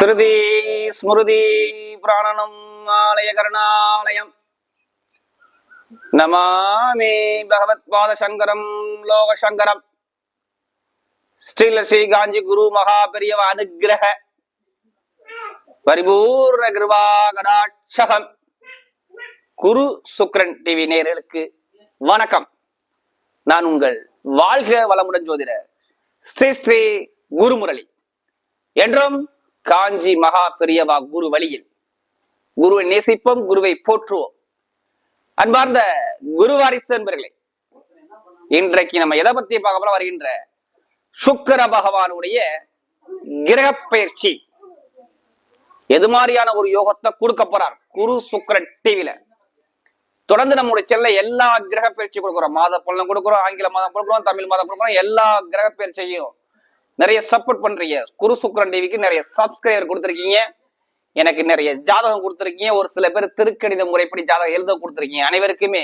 ஸ்ருதி ஸ்மிருதி பிராணனம் ஆலய கருணாலயம் நமாமி பகவத் பாத சங்கரம் லோக சங்கரம் ஸ்ரீலஸ்ரீ காஞ்சி குரு மகா பெரியவ அனுகிரக பரிபூர்ண கிருபா கடாட்சகம். குரு சுக்ரன் டிவி நேயர்களுக்கு வணக்கம். நான் உங்கள் வாழ்க வளமுடன் ஜோதிடர் ஸ்ரீ ஸ்ரீ குருமுரளி. என்றும் காஞ்சி மகா பெரியவா குரு வழியில் குருவை நேசிப்போம், குருவை போற்றுவோம். அன்பார்ந்த குருவாரிசு என்பர்களே, இன்றைக்கு நம்ம எதை பத்தி பார்க்க போல வருகின்ற சுக்கிர பகவானுடைய கிரக பயிற்சி எது மாதிரியான ஒரு யோகத்தை கொடுக்க போறார் குரு சுக்கிரன் டிவில. தொடர்ந்து நம்முடைய செல்ல எல்லா கிரக பயிற்சி கொடுக்குறோம். மாத பலன் கொடுக்குறோம், ஆங்கில மாதம் கொடுக்குறோம், தமிழ் மாதம் கொடுக்குறோம். எல்லா கிரக பயிற்சியையும் நிறைய சப்போர்ட் பண்றீங்க. குரு சுக்கிரன் டிவிக்கு நிறைய சப்ஸ்கிரைபர் கொடுத்துருக்கீங்க, எனக்கு நிறைய ஜாதகம் கொடுத்துருக்கீங்க, ஒரு சில பேர் திருக்கணித முறைப்படி ஜாதகம் எழுத கொடுத்துருக்கீங்க. அனைவருக்குமே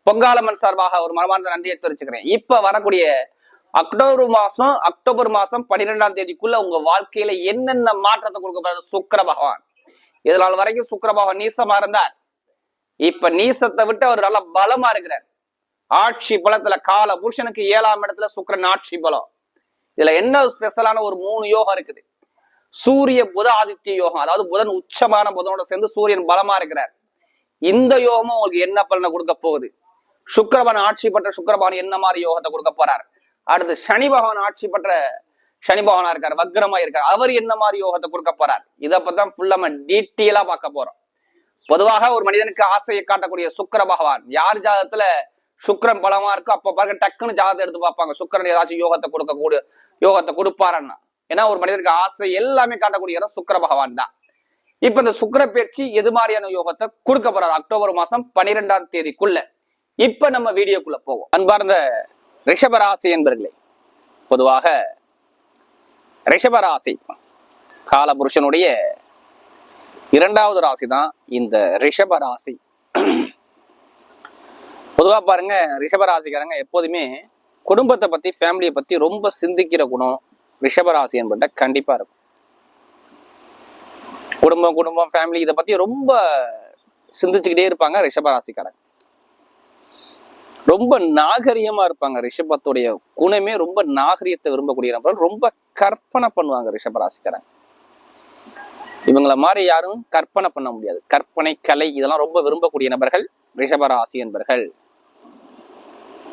பொங்காலம்மன் சார்பாக ஒரு மனமார்ந்த நன்றியை தெரிவிச்சுக்கிறேன். இப்ப வரக்கூடிய அக்டோபர் மாசம் 12ஆம் தேதிக்குள்ள உங்க வாழ்க்கையில என்னென்ன மாற்றத்தை கொடுக்க போறாரு சுக்கிர பகவான். இதனால் வரைக்கும் சுக்கிர பகவான் நீசமா இருந்தார். இப்ப நீசத்தை விட்டு அவர் நல்ல பலமா இருக்கிறார். ஆட்சி பலத்துல கால புருஷனுக்கு 7ஆம் இடத்துல சுக்கிரன் ஆட்சி பலம். இதுல என்ன ஸ்பெஷலான ஒரு 3 யோகம் இருக்குது. சூரிய புத ஆதித்ய யோகம், அதாவது புதன் உச்சமான புதனோட சேர்ந்து சூரியன் பலமா இருக்கிறார். இந்த யோகமும் உங்களுக்கு என்ன பலனை கொடுக்க போகுது? சுக்கிரபகவான் ஆட்சி பெற்ற சுக்கிரபகவான் என்ன மாதிரி யோகத்தை கொடுக்க போறார்? அடுத்து சனி பகவான் ஆட்சி பெற்ற சனி பகவானா இருக்காரு, வக்ரமா இருக்காரு, அவர் என்ன மாதிரி யோகத்தை கொடுக்க போறார்? இதை பத்தி ஃபுல்லா நம்ம டீட்டெயிலா பார்க்க போறோம். பொதுவாக ஒரு மனிதனுக்கு ஆசையை காட்டக்கூடிய சுக்கிர பகவான் யார் ஜாதகத்துல சுக்கிரன் பலமா இருக்கும் அப்ப பாருங்க டக்குன்னு ஜாதகத்தை எடுத்து பார்ப்பாங்க, சுக்கிரன் ஏதாச்சும் யோகத்தை கொடுப்பாருன்னா. ஏன்னா ஒரு மனிதனுக்கு ஆசை எல்லாமே காட்டக்கூடிய சுக்கிர பகவான் தான். இப்ப இந்த சுக்கிர பயிற்சி எது மாதிரியான யோகத்தை கொடுக்க போறாரு அக்டோபர் மாசம் 12ஆம் தேதிக்குள்ள. இப்ப நம்ம வீடியோக்குள்ள போவோம். அன்பார்ந்த ரிஷபராசி என்பர்களே, பொதுவாக ரிஷபராசி காலபுருஷனுடைய 2வது ராசி தான் இந்த ரிஷபராசி. பொதுவா பாருங்க, ரிஷபராசிக்காரங்க எப்போதுமே குடும்பத்தை பத்தி ஃபேமிலியை பத்தி ரொம்ப சிந்திக்கிற குணம் ரிஷபராசி என்பட்ட கண்டிப்பா இருக்கும். குடும்பம் ஃபேமிலி இதை பத்தி ரொம்ப சிந்திச்சுக்கிட்டே இருப்பாங்க ரிஷபராசிக்காரங்க. ரொம்ப நாகரிகமா இருப்பாங்க. ரிஷபத்துடைய குணமே ரொம்ப நாகரிகத்தை விரும்பக்கூடிய நபர்கள், ரொம்ப கற்பனை பண்ணுவாங்க ரிஷபராசிக்காரங்க. இவங்களை மாதிரி யாரும் கற்பனை பண்ண முடியாது. கற்பனை கலை இதெல்லாம் ரொம்ப விரும்பக்கூடிய நபர்கள் ரிஷபராசி என்பர்கள்.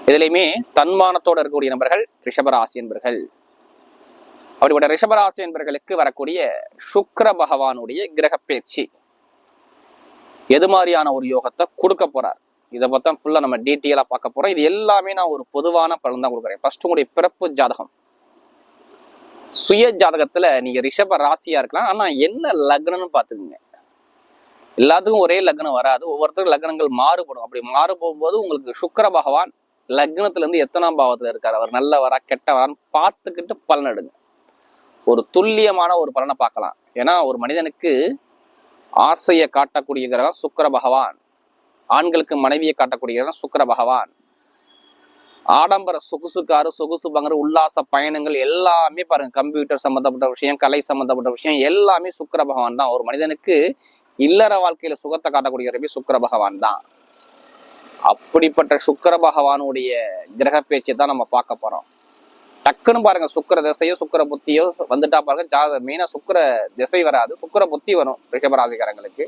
இதுலையுமே தன்மானத்தோடு இருக்கக்கூடிய நபர்கள் ரிஷபராசி என்பர்கள். அப்படிப்பட்ட ரிஷபராசி என்பர்களுக்கு வரக்கூடிய சுக்கிர பகவானுடைய கிரக பயிற்சி எது மாதிரியான ஒரு யோகத்தை கொடுக்க போறார்? இதை பத்தி ஃபுல்லா நம்ம டீட்டெயிலா பார்க்க போறோம். இது எல்லாமே நான் ஒரு பொதுவான பலன் தான் கொடுக்குறேன். ஃபர்ஸ்ட் உங்களுடைய பிறப்பு ஜாதகம், சுய ஜாதகத்துல நீங்க ரிஷப ராசியா இருக்கலாம், ஆனா என்ன லக்னம்னு பாத்துக்கோங்க. எல்லாத்துக்கும் ஒரே லக்னம் வராது, ஒவ்வொருத்தருக்கும் லக்னங்கள் மாறுபடும். அப்படி மாறு போகும்போது உங்களுக்கு சுக்கிர பகவான் லக்னத்துல இருந்து எத்தனாம் பாவத்துல இருக்காரு, அவர் நல்லவரா கெட்டவரான்னு பார்த்துக்கிட்டு பலன் எடுங்க. ஒரு துல்லியமான ஒரு பலனை பார்க்கலாம். ஏன்னா ஒரு மனிதனுக்கு ஆசையை காட்டக்கூடிய கிரகம் சுக்கிர பகவான், ஆண்களுக்கு மனைவியை காட்டக்கூடிய கிரகம் சுக்கிர பகவான். ஆடம்பர சொகுசு பங்குற உல்லாச பயணங்கள் எல்லாமே பாருங்க, கம்ப்யூட்டர் சம்பந்தப்பட்ட விஷயம், கலை சம்பந்தப்பட்ட விஷயம் எல்லாமே சுக்கிர பகவான் தான். ஒரு மனிதனுக்கு இல்லற வாழ்க்கையில சுகத்தை காட்டக்கூடிய சுக்கிர பகவான் தான். அப்படிப்பட்ட சுக்கிர பகவானுடைய கிரக பேச்சை தான் நம்ம பார்க்க போறோம். டக்குன்னு பாருங்க, சுக்கிர திசையோ சுக்கிர புத்தியோ வந்துட்டா பாருங்க, மெயினா சுக்கிர திசை வராது, சுக்கிர புத்தி வரும் ரிஷபராசிக்காரங்களுக்கு.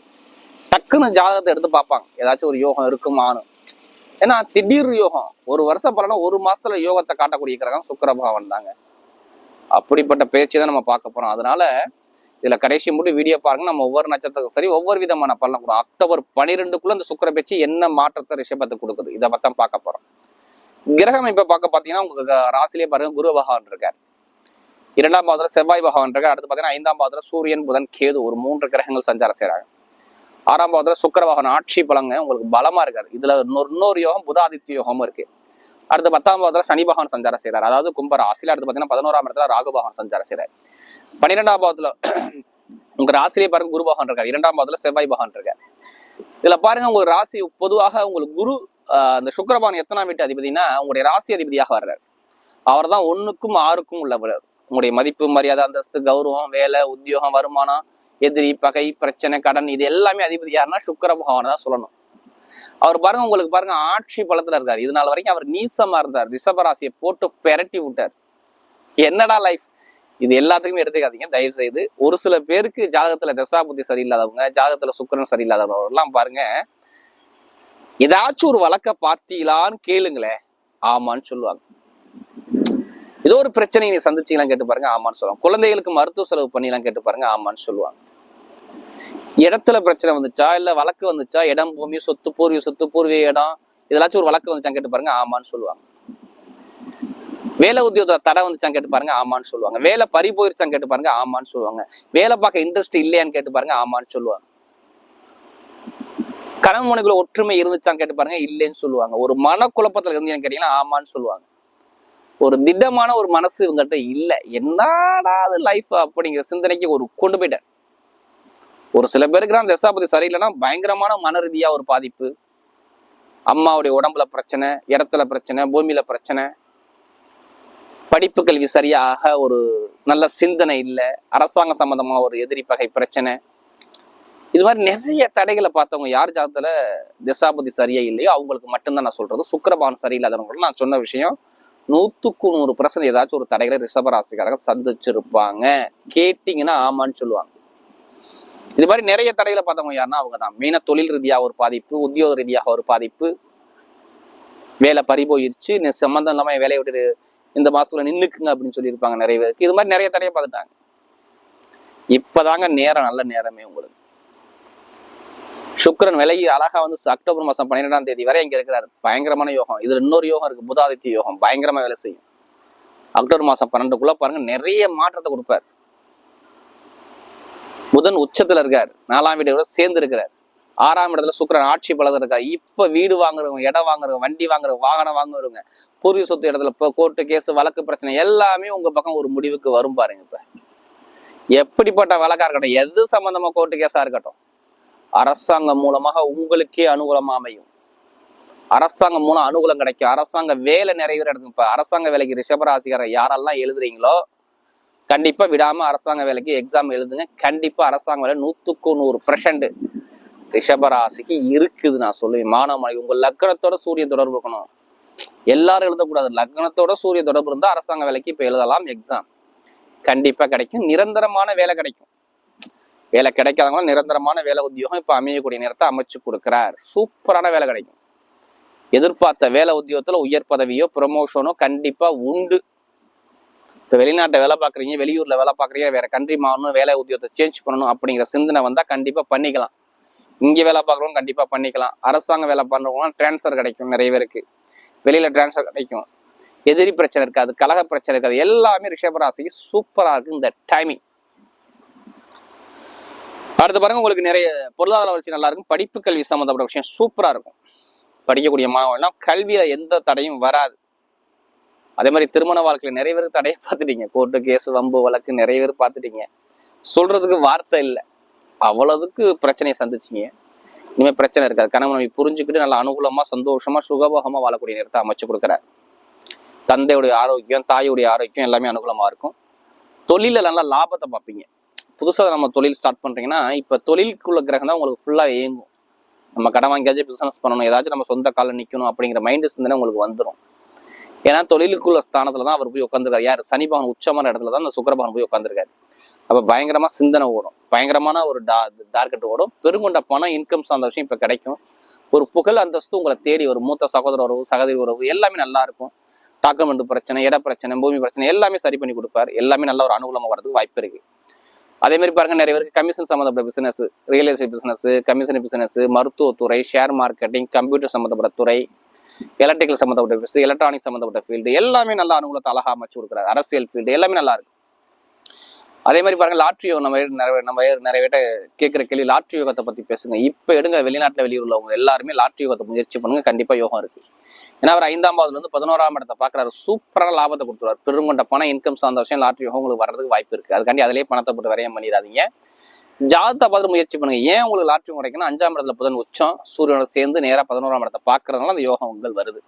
டக்குன்னு ஜாதகத்தை எடுத்து பார்ப்பாங்க, ஏதாச்சும் ஒரு யோகம் இருக்குமானு. ஏன்னா திடீர் யோகம், ஒரு வருஷம் பலனா 1 மாசத்துல யோகத்தை காட்டக்கூடிய கிரகம் சுக்கிர பகவான் தாங்க. அப்படிப்பட்ட பேச்சு தான் நம்ம பார்க்க போறோம். அதனால இதுல கடைசி மட்டும் வீடியோ பாருங்க. நம்ம ஒவ்வொரு நட்சத்திரத்துக்கும் சரி ஒவ்வொரு விதமான பலன் கொடுக்கும். அக்டோபர் 12க்குள்ள இந்த சுக்கிர பேச்சு என்ன மாற்றத்தை ரிஷபத்துக்கு கொடுக்குது, இதை பத்தி பார்க்க போறோம். கிரகம் இப்ப பாத்தீங்கன்னா உங்களுக்கு ராசிலேயே பாருங்க, குரு பகவான் இருக்கார். 2ஆம் பாவத்துல செவ்வாய் பகவான் இருக்கார். அடுத்து பாத்தீங்கன்னா 5ஆம் பாவத்துல சூரியன் புதன் கேது ஒரு 3 கிரகங்கள் சஞ்சாரம் செய்யறாங்க. 6ஆம் பாவத்துல சுக்கிர பகவான் ஆட்சி பலங்க உங்களுக்கு பலமா இருக்காரு. இதுல இன்னொரு யோகம் புதாதித்ய யோகமும் இருக்கு. அடுத்து 10ஆம் பாவத்துல சனி பகவான் சஞ்சாரம் செய்யறாரு, அதாவது கும்ப ராசியில. அடுத்து பாத்தீங்கன்னா 11ஆம் இடத்துல ராகு பகவான் சஞ்சாரம் செய்யறாரு. 12ஆம் பாவத்துல உங்க ராசிலேயே பாருங்க குரு பகவான் இருக்காரு. 2ஆம் பாவத்துல செவ்வாய் பகவான் இருக்காரு. இதுல பாருங்க உங்களுக்கு ராசி பொதுவாக உங்களுக்கு குரு அந்த சுக்கிர பகவான் எத்தனாம் வீட்டு அதிபதினா உங்களுடைய ராசி அதிபதியாக வர்றாரு. அவர் தான் 1க்கும் 6க்கும் உள்ளவர். உங்களுடைய மதிப்பு, மரியாதை, அந்தஸ்து, கௌரவம், வேலை, உத்தியோகம், வருமானம், எதிரி, பகை, பிரச்சனை, கடன், இது எல்லாமே அதிபதி யாருன்னா சுக்கிர பகவான் தான் சொல்லணும். அவர் பாருங்க, உங்களுக்கு பாருங்க, ஆட்சி பலத்துல இருக்காரு. இது நாள் வரைக்கும் அவர் நீசமா இருந்தார். ரிஷபராசியை போட்டு பெரட்டி விட்டார். என்னடா லைஃப், இது எல்லாத்துக்குமே எடுத்துக்காதீங்க தயவு செய்து. ஒரு சில பேருக்கு ஜாதகத்துல தசாபுத்தி சரியில்லாதவங்க, ஜாதகத்துல சுக்கிரன் சரியில்லாதவங்க எல்லாம் பாருங்க, ஏதாச்சும் ஒரு வழக்க பார்த்தீங்களான்னு கேளுங்களேன், ஆமான்னு சொல்லுவாங்க. ஏதோ ஒரு பிரச்சனை நீ சந்திச்சீங்களான்னு கேட்டு பாருங்க, ஆமான்னு சொல்லுவாங்க. குழந்தைகளுக்கு மருத்துவ செலவு பண்ணிலாம் கேட்டு பாருங்க, ஆமான்னு சொல்லுவாங்க. இடத்துல பிரச்சனை வந்துச்சா, இல்ல வழக்கு வந்துச்சா, இடம், பூமி, சொத்து, பூர்வீக சொத்து, பூர்வீக இடம், இதெல்லாச்சும் ஒரு வழக்கு வந்துச்சான்னு கேட்டு பாருங்க, ஆமான்னு சொல்லுவாங்க. வேலை உத்தியோக தடை வந்துச்சான்னு கேட்டு பாருங்க, ஆமான்னு சொல்லுவாங்க. வேலை பறி போயிருச்சான்னு கேட்டு பாருங்க, ஆமான்னு சொல்லுவாங்க. வேலை பார்க்க இன்ட்ரெஸ்ட் இல்லையான்னு கேட்டு பாருங்க, ஆமான்னு சொல்லுவாங்க. கணவன் மனைவிக்குள்ள ஒற்றுமை இருந்துச்சான்னு கேட்டு பாருங்க, இல்லைன்னு சொல்லுவாங்க. ஒரு மனக்குழப்பத்துல இருந்தீங்கன்னு கேட்டீங்கன்னா ஆமான்னு சொல்லுவாங்க. ஒரு திடமான ஒரு மனசு இவங்ககிட்ட இல்ல, என்னடா லைஃப் அப்படிங்கிற சிந்தனைக்கு ஒரு கொண்டு போயிட்டார். ஒரு சில பேருக்கு அந்த தசாபதி சரியில்லைன்னா பயங்கரமான மன ரீதியா ஒரு பாதிப்பு, அம்மாவுடைய உடம்புல பிரச்சனை, இடத்துல பிரச்சனை, பூமியில பிரச்சனை, படிப்பு கல்வி சரியாக ஒரு நல்ல சிந்தனை இல்லை, அரசாங்க சம்பந்தமா ஒரு எதிரி பகை பிரச்சனை, இது மாதிரி நிறைய தடைகளை பார்த்தவங்க யார் ஜாதகத்துல தசாபதி சரியா இல்லையோ அவங்களுக்கு மட்டும்தான் நான் சொல்றது. சுக்கிரபகவான் சரியில்லாதவங்க நான் சொன்ன விஷயம் 100% ஏதாச்சும் ஒரு தடைகளை ரிஷபராசிக்காரங்க சந்திச்சிருப்பாங்க. கேட்டீங்கன்னா ஆமான்னு சொல்லுவாங்க. இது மாதிரி நிறைய தடைகளை பார்த்தவங்க யாருன்னா அவங்க தான். மெயினா தொழில் ரீதியாக ஒரு பாதிப்பு, உத்தியோக ரீதியாக ஒரு பாதிப்பு, வேலை பறி போயிருச்சு, சம்பந்தம் இல்லாம வேலையை விட்டு இந்த மாசத்துல நின்னுக்குங்க அப்படின்னு சொல்லியிருப்பாங்க நிறைய பேருக்கு. இது மாதிரி நிறைய தடையை பார்த்துட்டாங்க. இப்பதாங்க நேரம், நல்ல நேரமே உங்களுக்கு. சுக்கிரன் விலகி அழகா வந்து அக்டோபர் மாசம் 12ஆம் தேதி வரை இங்க இருக்கிறாரு. பயங்கரமான யோகம். இதுல இன்னொரு யோகம் இருக்கு, புதாதித்ய யோகம், பயங்கரமா வேலை செய்யும். அக்டோபர் மாசம் 12க்குள்ள பாருங்க நிறைய மாற்றத்தை கொடுப்பார். புதன் உச்சத்துல இருக்காரு, 4ஆம் வீடு சேர்ந்து இருக்கிறார். 6ஆம் இடத்துல சுக்கிரன் ஆட்சி பலத்தில் இருக்காரு. இப்ப வீடு வாங்குறவங்க, இடம் வாங்குறவங்க, வண்டி வாங்குறவங்க, வாகனம் வாங்குறவங்க, பூர்வீக சொத்து இடத்துல இப்ப கோர்ட்டு கேஸ் வழக்கு பிரச்சனை எல்லாமே உங்க பக்கம் ஒரு முடிவுக்கு வரும் பாருங்க. இப்ப எப்படிப்பட்ட வழக்கா இருக்கட்டும், எது சம்பந்தமா கோர்ட்டு கேஸா இருக்கட்டும், அரசாங்கம் மூலமாக உங்களுக்கே அனுகூலமா அமையும். அரசாங்கம் மூலம் அனுகூலம் கிடைக்கும். அரசாங்க வேலை நிறைவேற எடுக்கும். இப்ப அரசாங்க வேலைக்கு ரிஷபராசிக்காரர் யாரெல்லாம் எழுதுறீங்களோ கண்டிப்பா விடாம அரசாங்க வேலைக்கு எக்ஸாம் எழுதுங்க. கண்டிப்பா அரசாங்க வேலை 100% ரிஷபராசிக்கு இருக்குது. நான் சொல்லுவேன், மாணவ உங்க லக்னத்தோட சூரிய தொடர்பு இருக்கணும். எல்லாரும் எழுதக்கூடாது. லக்னத்தோட சூரிய தொடர்பு இருந்தா அரசாங்க வேலைக்கு இப்ப எழுதலாம். எக்ஸாம் கண்டிப்பா கிடைக்கும். நிரந்தரமான வேலை கிடைக்கும். வேலை கிடைக்காதவங்களும் நிரந்தரமான வேலை உத்தியோகம் இப்ப அமையக்கூடிய நேரத்தை அமைச்சு கொடுக்கிறார். சூப்பரான வேலை கிடைக்கும். எதிர்பார்த்த வேலை உத்தியோகத்துல உயர் பதவியோ ப்ரமோஷனோ கண்டிப்பா உண்டு. இப்ப வெளிநாட்டை வேலை பார்க்குறீங்க, வெளியூர்ல வேலை பார்க்குறீங்க, வேற கண்ட்ரி மாறணும், வேலை உத்தியோகத்தை சேஞ்ச் பண்ணணும் அப்படிங்கிற சிந்தனை வந்தா கண்டிப்பா பண்ணிக்கலாம். இங்க வேலை பார்க்குறவங்க கண்டிப்பா பண்ணிக்கலாம். அரசாங்க வேலை பண்றவங்க டிரான்ஸ்ஃபர் கிடைக்கும். நிறைய பேருக்கு வெளியில டிரான்ஸ்ஃபர் கிடைக்கும். எதிரி பிரச்சனை இருக்காது, கலக பிரச்சனை இருக்காது. எல்லாமே ரிஷபராசிக்கு சூப்பரா இருக்கு இந்த டைமிங். அடுத்து பாருங்க, உங்களுக்கு நிறைய பொருளாதார வளர்ச்சி நல்லா இருக்கும். படிப்பு கல்வி சம்பந்தப்பட்ட விஷயம் சூப்பரா இருக்கும். படிக்கக்கூடிய மாணவர்கள்லாம் கல்வியில எந்த தடையும் வராது. அதே மாதிரி திருமண வாழ்க்கையில நிறைய பேருக்கு தடையை பார்த்துட்டீங்க. கோர்ட்டு கேஸ் வம்பு வழக்கு நிறைய பேர் பார்த்துட்டீங்க. சொல்றதுக்கு வார்த்தை இல்லை, அவ்வளவுக்கு பிரச்சனையை சந்திச்சிங்க. இனிமேல் பிரச்சனை இருக்காது. கணவனை புரிஞ்சுக்கிட்டு நல்லா அனுகூலமா சந்தோஷமா சுகபோகமா வாழக்கூடிய நேரத்தை அமைச்சு கொடுக்குறாரு. தந்தையுடைய ஆரோக்கியம், தாயுடைய ஆரோக்கியம் எல்லாமே அனுகூலமா இருக்கும். தொழில நல்லா லாபத்தை பார்ப்பீங்க. புதுசாக நம்ம தொழில் ஸ்டார்ட் பண்றீங்கன்னா இப்ப தொழிலுக்குள்ள கிரகம் தான் உங்களுக்கு ஃபுல்லா இயங்கும். நம்ம கடன் வாங்கியாச்சும் பிசினஸ் பண்ணணும், ஏதாச்சும் நம்ம சொந்த காலில் நிற்கணும் அப்படிங்கிற மைண்டு சிந்தனை உங்களுக்கு வந்துடும். ஏன்னா தொழிலுக்குள்ள ஸ்தானத்துலதான் அவர் போய் உட்காந்துருக்காரு. யார்? சனி பகவான் உச்சமான இடத்துல தான் இந்த சுக்கிரபகவான் போய் உட்காந்துருக்காரு. அப்ப பயங்கரமா சிந்தனை ஓடும், பயங்கரமான ஒரு டார்கெட் ஓடும். பெருங்கொண்ட பணம், இன்கம் சார்ந்த விஷயம் இப்ப கிடைக்கும். ஒரு புகழ் அந்தஸ்து உங்களை தேடி ஒரு மூத்த சகோதர உறவு, சகோதரி உறவு எல்லாமே நல்லா இருக்கும். டாக்குமெண்ட் பிரச்சனை, இட பிரச்சனை, பூமி பிரச்சனை எல்லாமே சரி பண்ணி கொடுப்பாரு. எல்லாமே நல்ல ஒரு அனுகூலமா வரதுக்கு வாய்ப்பு இருக்கு. அதே மாதிரி பாருங்க, நிறைய பேருக்கு கமிஷன் சம்மந்தப்பட்ட business, real estate business, commission business, மருத்துவத்துறை, ஷேர் மார்க்கெட்டிங், கம்ப்யூட்டர் சம்மந்தப்பட்ட துறை, எலக்ட்ரிக்கல் சம்மந்தப்பட்ட பிசினஸ், எலக்ட்ரானிக் சம்மந்தப்பட்ட ஃபீல்டு எல்லாமே நல்ல அனுகூலத்தை அழகா அமைச்சு கொடுக்குறாரு. அரசியல் ஃபீல்டு எல்லாமே நல்லா இருக்கு. அதே மாதிரி பாருங்க, லாட்ரி யோகம் நம்ம நிறைய பேட்ட கேட்கிற கேள்வி, லாட்ரி யோகத்தை பத்தி பேசுங்க. இப்ப எடுங்க, வெளிநாட்டுல வெளியூர் உள்ளவங்க எல்லாருமே லாட்ரி யோகத்தை முயற்சி பண்ணுங்க. கண்டிப்பா யோகம் இருக்கு. ஏன்னா அவர் 5ஆம் பாவத்துல இருந்து 11ஆம் இடத்தை பாக்குறாரு. சூப்பரான லாபத்தை கொடுத்துருவார். பெருங்கொண்ட பணம், இன்கம் சார்ந்த விஷயம் லாட்ரி யோகம் உங்களுக்கு வர்றதுக்கு வாய்ப்பு இருக்கு. அதுக்காண்டி அதிலேயே பணத்தை போட்டு வரையம் பண்ணிடாதீங்க. ஜாதகத்தை பார்த்து முயற்சி பண்ணுங்க. ஏன் உங்களுக்கு லாட்ரி கிடைக்குன்னா 5ஆம் இடத்துல புதன் உச்சம் சூரியனோட சேர்ந்து நேரா 11ஆம் இடத்தை பாக்குறதுனால அந்த யோகம் உங்கள் வருது.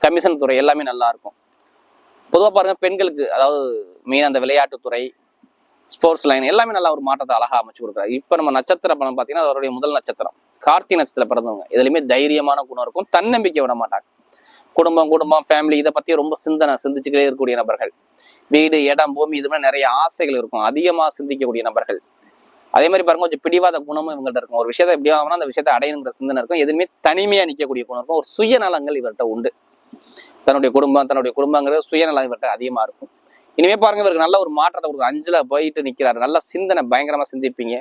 கமிஷன் துறை எல்லாமே நல்லா இருக்கும். பொதுவாக பாருங்க பெண்களுக்கு, அதாவது மெயின் அந்த விளையாட்டுத்துறை, ஸ்போர்ட்ஸ் லைன் எல்லாமே நல்லா ஒரு மாற்றத்தை அழகா அமைச்சு கொடுக்குறாரு. இப்போ நம்ம நட்சத்திர பலன் பார்த்தீங்கன்னா அவருடைய முதல் நட்சத்திரம் கார்த்திகை நட்சத்திரத்தில் பிறந்தவங்க. எதுலையுமே தைரியமான குணம் இருக்கும், தன்னம்பிக்கை விட மாட்டாங்க. குடும்பம் ஃபேமிலி இதை பத்தி ரொம்ப சிந்திச்சுக்கிட்டே இருக்கக்கூடிய நபர்கள். வீடு, இடம், பூமி இது மாதிரி நிறைய ஆசைகள் இருக்கும், அதிகமா சிந்திக்கக்கூடிய நபர்கள். அதே மாதிரி பாருங்க கொஞ்சம் பிடிவாத குணமும் இவங்கள்ட்ட இருக்கும். ஒரு விஷயத்தை எப்படி ஆகும்னா அந்த விஷயத்தை அடையணுங்கிற சிந்தனை இருக்கும். எதுவுமே தனிமையா நிற்கக்கூடிய குணம் இருக்கும். ஒரு சுயநலங்கள் இவர்கிட்ட உண்டு. தன்னுடைய குடும்பங்கிறது சுயநலம் இவர்கிட்ட அதிகமா இருக்கும். இனிமே பாருங்க இவருக்கு நல்ல ஒரு மாற்றத்தை கொடுக்கும். 5ல போயிட்டு நிற்கிறாரு. நல்ல சிந்தனை பயங்கரமா சிந்திப்பீங்க.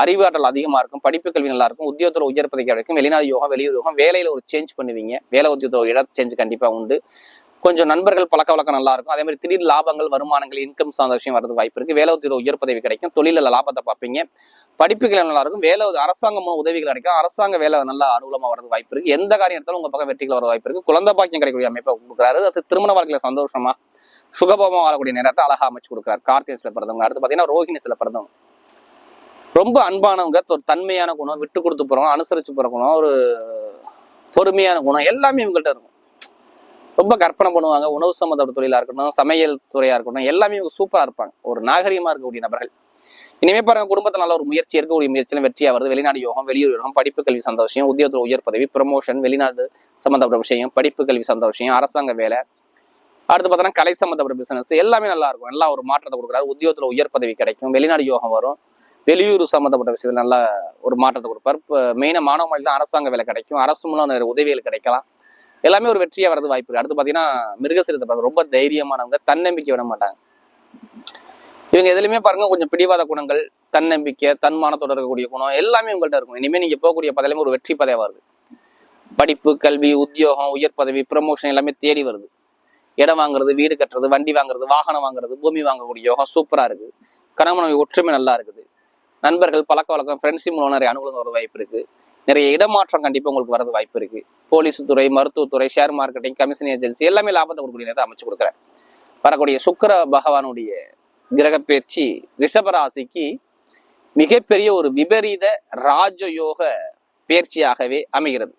அறிவாற்றல் அதிகமா இருக்கும். படிப்பு கல்வி நல்லா இருக்கும். உத்தியோகத்துல உயர் பதவி கிடைக்கும். வெளிநாடு யோகம், வெளியூர் யோகம், வேலையில ஒரு சேஞ்ச் பண்ணுவீங்க. வேலை உத்தியோகத்தோட இட சேஞ்ச் கண்டிப்பா உண்டு. கொஞ்சம் நண்பர்கள் பழக்க வழக்கம் நல்லா இருக்கும். அதே மாதிரி திடீர் லாபங்கள், வருமானங்கள், இன்கம் சார்ந்த விஷயம் வரது வாய்ப்பு இருக்கு. வேலை உத்தியோக உயர் பதவி கிடைக்கும். தொழில லாபத்தை பார்ப்பீங்க. படிப்புகள் நல்லா இருக்கும். வேலை அரசாங்கம் உதவிகள் கிடைக்கும். அரசாங்க வேலை நல்லா அனுகூலமா வரது வாய்ப்பு இருக்கு. எந்த காரியம் எடுத்தாலும் உங்க பக்கம் வெற்றிகள் வர வாய்ப்பு இருக்கு. குழந்தை பாக்கியம் கிடைக்கக்கூடிய அமைப்பை கொடுக்குறாரு. அது திருமண வாழ்க்கையில சந்தோஷமா சுகபமா வாழக்கூடிய நேரத்தை அழகா அமைச்சு கொடுக்குறாரு. கார்த்திகை பிறந்தவங்க. அடுத்து பாத்தீங்கன்னா ரோஹிணி பிறந்தவங்க. ரொம்ப அன்பானவங்க, ஒரு தன்மையான குணம், விட்டு கொடுத்து போறவங்க, அனுசரிச்சு போற குணம், ஒரு பொறுமையான குணம் எல்லாமே இவங்கள்ட்ட இருக்கும். ரொம்ப கற்பனை பண்ணுவாங்க. உணவு சம்மந்தப்பட்ட தொழிலா இருக்கட்டும், சமையல் துறையா இருக்கட்டும், எல்லாமே இவங்க சூப்பரா இருப்பாங்க. ஒரு நாகரிகமா இருக்கக்கூடிய நபர்கள். இனிமே பாருங்க குடும்பத்தில் நல்ல ஒரு முயற்சி, இருக்கக்கூடிய முயற்சியில வெற்றியா வருது. வெளிநாடு யோகம், வெளியூர் யோகம், படிப்பு கல்வி சந்தோஷம், உத்தியோகத்தில் உயர் பதவி, ப்ரமோஷன், வெளிநாடு சம்பந்தப்பட்ட விஷயம், படிப்பு கல்வி சந்தோஷம், அரசாங்க வேலை. அடுத்து பார்த்தோன்னா கலை சம்பந்தப்பட்ட பிசினஸ் எல்லாமே நல்லா இருக்கும். நல்லா ஒரு மாற்றத்தை கொடுக்குறாரு. உத்தியோகத்துல உயர் பதவி கிடைக்கும். வெளிநாடு யோகம் வரும். வெளியூர் சம்பந்தப்பட்ட விஷயத்துல நல்ல ஒரு மாற்றத்தை கொடுப்பார். இப்போ மெயினாக மாணவ மொழி தான் அரசாங்க வேலை கிடைக்கும். அரசு மூலம் நிறைய உதவிகள் கிடைக்கலாம். எல்லாமே ஒரு வெற்றியா வரது வாய்ப்பு இருக்கு. அடுத்து பார்த்தீங்கன்னா மிருகசீரத்தை பாருங்க. ரொம்ப தைரியமானவங்க, தன்னம்பிக்கை விட மாட்டாங்க. இவங்க எதுலையுமே பாருங்க கொஞ்சம் பிடிவாத குணங்கள், தன்னம்பிக்கை, தன்மானத்தோட இருக்கக்கூடிய குணம் எல்லாமே உங்கள்கிட்ட இருக்கும். இனிமேல் நீங்க போகக்கூடிய பதவியுமே ஒரு வெற்றி பதவியா வருது. படிப்பு, கல்வி, உத்தியோகம், உயர் பதவி, ப்ரமோஷன் எல்லாமே தேடி வருது. இடம் வாங்குறது, வீடு கட்டுறது, வண்டி வாங்குறது, வாகனம் வாங்குறது, பூமி வாங்கக்கூடிய யோகம் சூப்பரா இருக்கு. கணவன் ஒற்றுமை நல்லா இருக்குது. நண்பர்கள் பழக்க வழக்கம், ஃப்ரெண்ட்ஷிப் மூலம் நிறைய அனுகூலம் வர வாய்ப்பு இருக்கு. நிறைய இடமாற்றம் கண்டிப்பா உங்களுக்கு வரது வாய்ப்பு இருக்கு. போலீஸ் துறை, மருத்துவத்துறை, ஷேர் மார்க்கெட்டிங், கமிஷன் ஏஜென்சி எல்லாமே லாபத்தை கொடுக்கக்கூடிய நேரத்தை அமைச்சு கொடுக்குறேன். வரக்கூடிய சுக்கிர பகவானுடைய கிரக பயிற்சி ரிஷபராசிக்கு மிகப்பெரிய ஒரு விபரீத ராஜயோக பயிற்சியாகவே அமைகிறது.